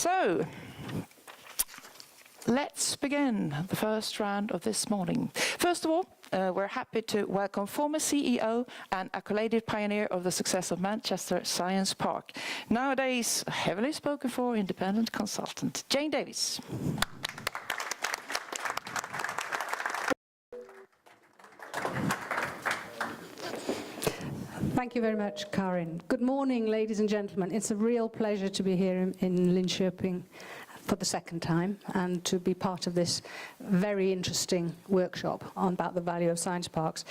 So, let's begin the first round of this morning. First of all, we're happy to welcome former CEO and accoladed pioneer of the success of Manchester Science Park, nowadays heavily spoken for independent consultant, Davies. Thank you very much, Karin. Good morning, ladies and gentlemen. It's a real pleasure to be here in Linköping for the second time and to be part of this very interesting workshop about the value of science parks.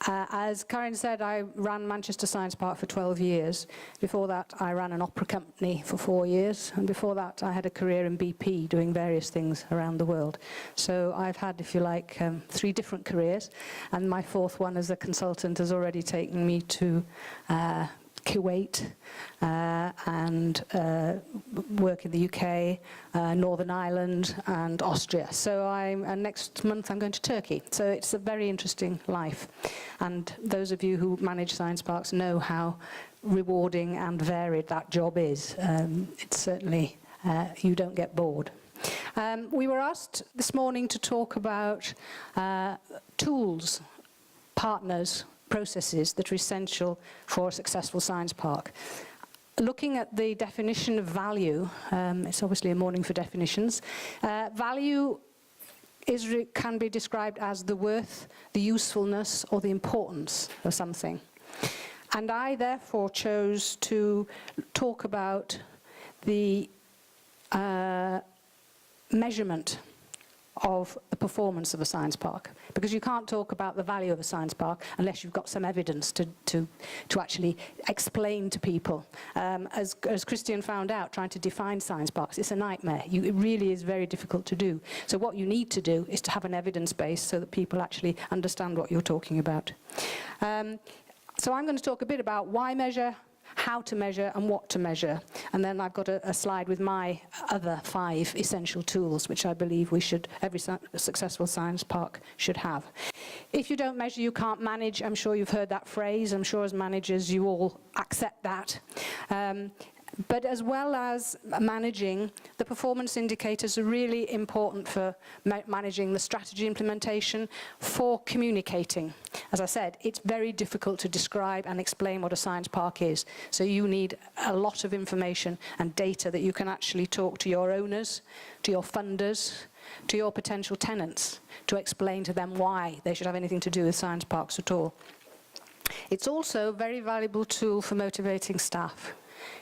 As Karin said, I ran Manchester Science Park for 12 years. Before that, I ran an opera company for 4 years. And before that, I had a career in BP doing various things around the world. So I've had, if you like, 3 different careers. And my 4th one as a consultant has already taken me to Kuwait and work in the UK, Northern Ireland and Austria. So next month I'm going to Turkey. So it's a very interesting life. And those of you who manage science parks know how rewarding and varied that job is. It's certainly, you don't get bored. We were asked this morning to talk about tools, partners, processes that are essential for a successful science park. Looking at the definition of value, it's obviously a morning for definitions. Value can be described as the worth, the usefulness, or the importance of something. And I therefore chose to talk about the measurement of the performance of a science park, because you can't talk about the value of a science park unless you've got some evidence to actually explain to people. As Christian found out, trying to define science parks, it's a nightmare. It really is very difficult to do. So what you need to do is to have an evidence base so that people actually understand what you're talking about. So I'm going to talk a bit about why measure, how to measure and what to measure. And then I've got a slide with my other 5 essential tools, which I believe every successful science park should have. If you don't measure, you can't manage. I'm sure you've heard that phrase. I'm sure as managers you all accept that. But as well as managing, the performance indicators are really important for managing the strategy implementation, for communicating. As I said, it's very difficult to describe and explain what a science park is. So you need a lot of information and data that you can actually talk to your owners, to your funders, to your potential tenants, to explain to them why they should have anything to do with science parks at all. It's also a very valuable tool for motivating staff.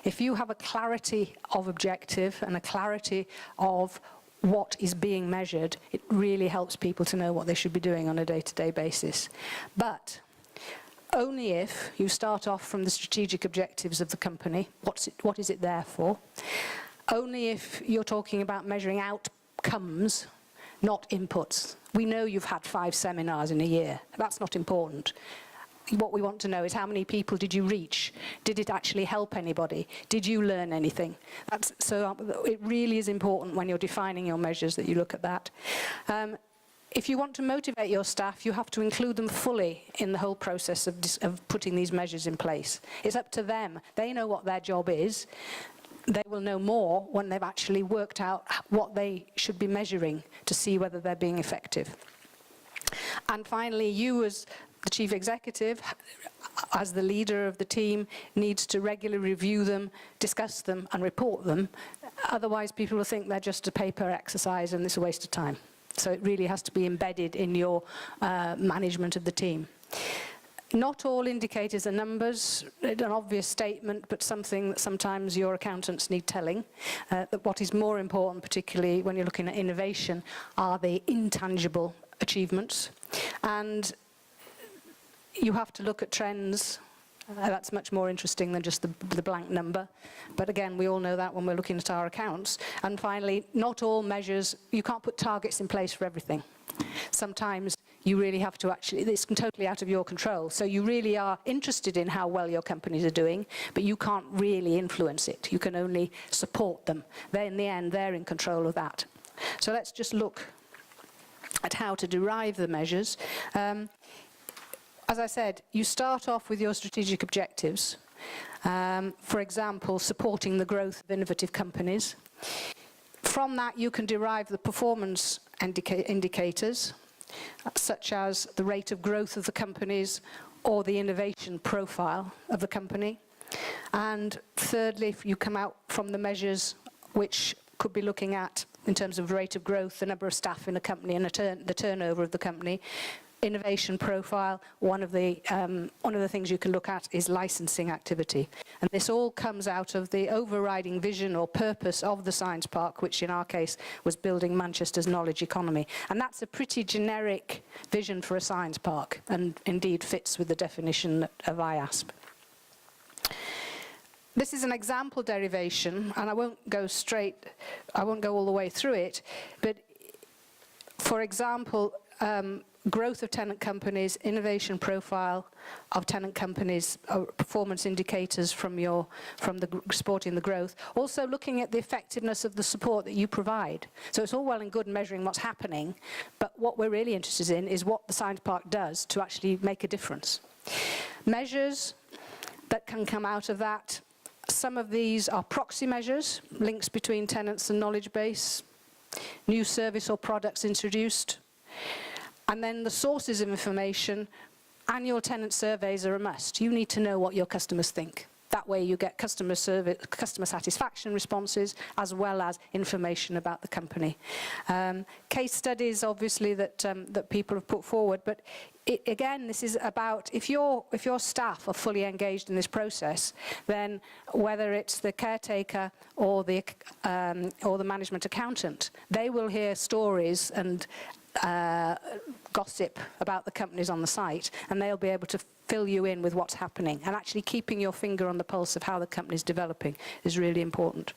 If you have a clarity of objective and a clarity of what is being measured, it really helps people to know what they should be doing on a day-to-day basis. But only if you start off from the strategic objectives of the company, what is it there for? Only if you're talking about measuring outcomes, not inputs. We know you've had 5 seminars in a year. That's not important. What we want to know is how many people did you reach? Did it actually help anybody? Did you learn anything? So it really is important when you're defining your measures that you look at that. If you want to motivate your staff, you have to include them fully in the whole process of putting these measures in place. It's up to them. They know what their job is. They will know more when they've actually worked out what they should be measuring to see whether they're being effective. And finally, you as the chief executive, as the leader of the team, needs to regularly review them, discuss them and report them. Otherwise people will think they're just a paper exercise and it's a waste of time. So it really has to be embedded in your management of the team. Not all indicators are numbers, an obvious statement, but something that sometimes your accountants need telling. That what is more important, particularly when you're looking at innovation, are the intangible achievements. And you have to look at trends. That's much more interesting than just the blank number. But again, we all know that when we're looking at our accounts. And finally, not all measures, you can't put targets in place for everything. Sometimes you really have to actually, it's totally out of your control. So you really are interested in how well your companies are doing, but you can't really influence it. You can only support them. In the end, they're in control of that. So let's just look at how to derive the measures. As I said, you start off with your strategic objectives. For example, supporting the growth of innovative companies. From that, you can derive the performance indicators, such as the rate of growth of the companies or the innovation profile of the company. And thirdly, if you come out from the measures which could be looking at, in terms of rate of growth, the number of staff in a company and the turnover of the company, innovation profile, one of the things you can look at is licensing activity. And this all comes out of the overriding vision or purpose of the Science Park, which in our case was building Manchester's knowledge economy. And that's a pretty generic vision for a science park, and indeed fits with the definition of IASP. This is an example derivation, and I won't go all the way through it, but for example, growth of tenant companies, innovation profile of tenant companies, performance indicators from supporting the growth. Also looking at the effectiveness of the support that you provide. So it's all well and good measuring what's happening, but what we're really interested in is what the Science Park does to actually make a difference. Measures that can come out of that. Some of these are proxy measures, links between tenants and knowledge base, new service or products introduced. And then the sources of information, annual tenant surveys are a must. You need to know what your customers think. That way you get customer satisfaction responses as well as information about the company. Case studies, obviously, that people have put forward, but again, this is about if your staff are fully engaged in this process, then whether it's the caretaker or the management accountant, they will hear stories and gossip about the companies on the site, and they'll be able to fill you in with what's happening. And actually keeping your finger on the pulse of how the company's developing is really important.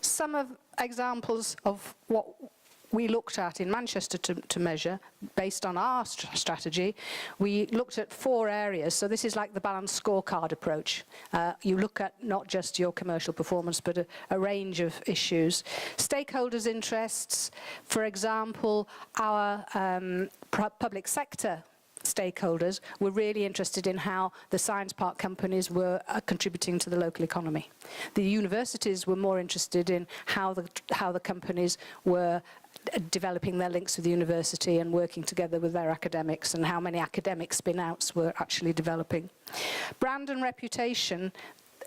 Some examples of what we looked at in Manchester to measure, based on our strategy, we looked at 4 areas. So this is like the balanced scorecard approach. You look at not just your commercial performance, but a range of issues. Stakeholders' interests, for example, our public sector stakeholders were really interested in how the science park companies were contributing to the local economy. The universities were more interested in how the companies were developing their links with the university and working together with their academics, and how many academic spin-outs were actually developing. Brand and reputation,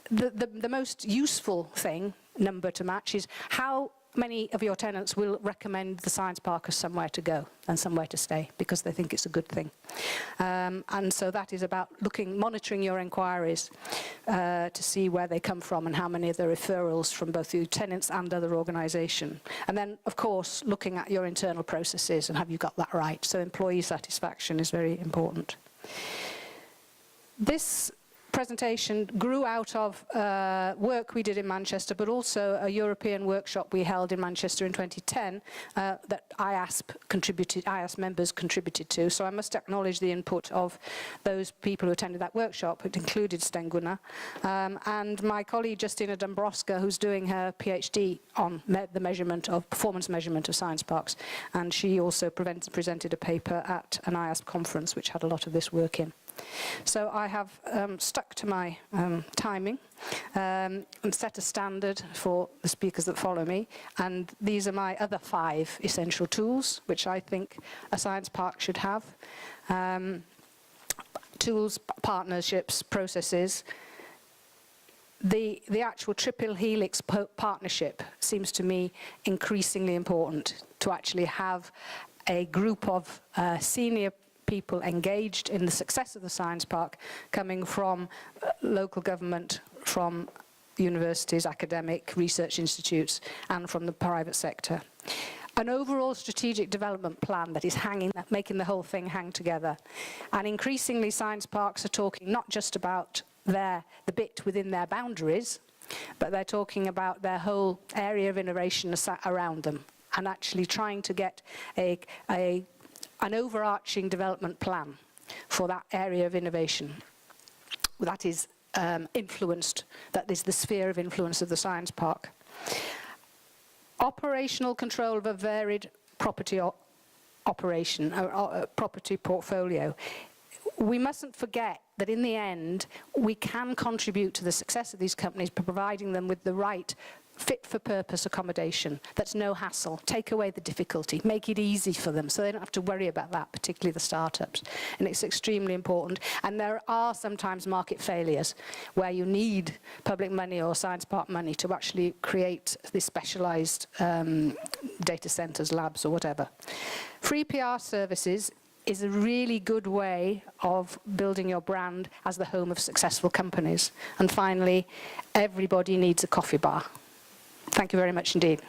the most useful number to match is how many of your tenants will recommend the science park as somewhere to go and somewhere to stay because they think it's a good thing. And so that is about monitoring your inquiries to see where they come from and how many of the referrals from both your tenants and other organisation. And then, of course, looking at your internal processes and have you got that right. So employee satisfaction is very important. This presentation grew out of work we did in Manchester, but also a European workshop we held in Manchester in 2010 that IASP members contributed to. So I must acknowledge the input of those people who attended that workshop. It included Sten Gunnar. And my colleague Justina Dombrowska, who's doing her PhD on the performance measurement of science parks. And she also presented a paper at an IASP conference which had a lot of this work in. So I have stuck to my timing and set a standard for the speakers that follow me. And these are my other 5 essential tools, which I think a science park should have. Tools, partnerships, processes. The actual triple helix partnership seems to me increasingly important, to actually have a group of senior people engaged in the success of the science park, coming from local government, from universities, academic research institutes, and from the private sector. An overall strategic development plan that is making the whole thing hang together. And increasingly science parks are talking not just about the bit within their boundaries, but they're talking about their whole area of innovation around them, and actually trying to get an overarching development plan for that area of innovation that is that is the sphere of influence of the science park. Operational control of a varied property operation, property portfolio. We mustn't forget that in the end, we can contribute to the success of these companies by providing them with the right fit-for-purpose accommodation that's no hassle. Take away the difficulty, make it easy for them so they don't have to worry about that, particularly the startups. And it's extremely important. And there are sometimes market failures where you need public money or science park money to actually create these specialized data centers, labs or whatever. Free PR services is a really good way of building your brand as the home of successful companies. And finally, everybody needs a coffee bar. Thank you very much indeed.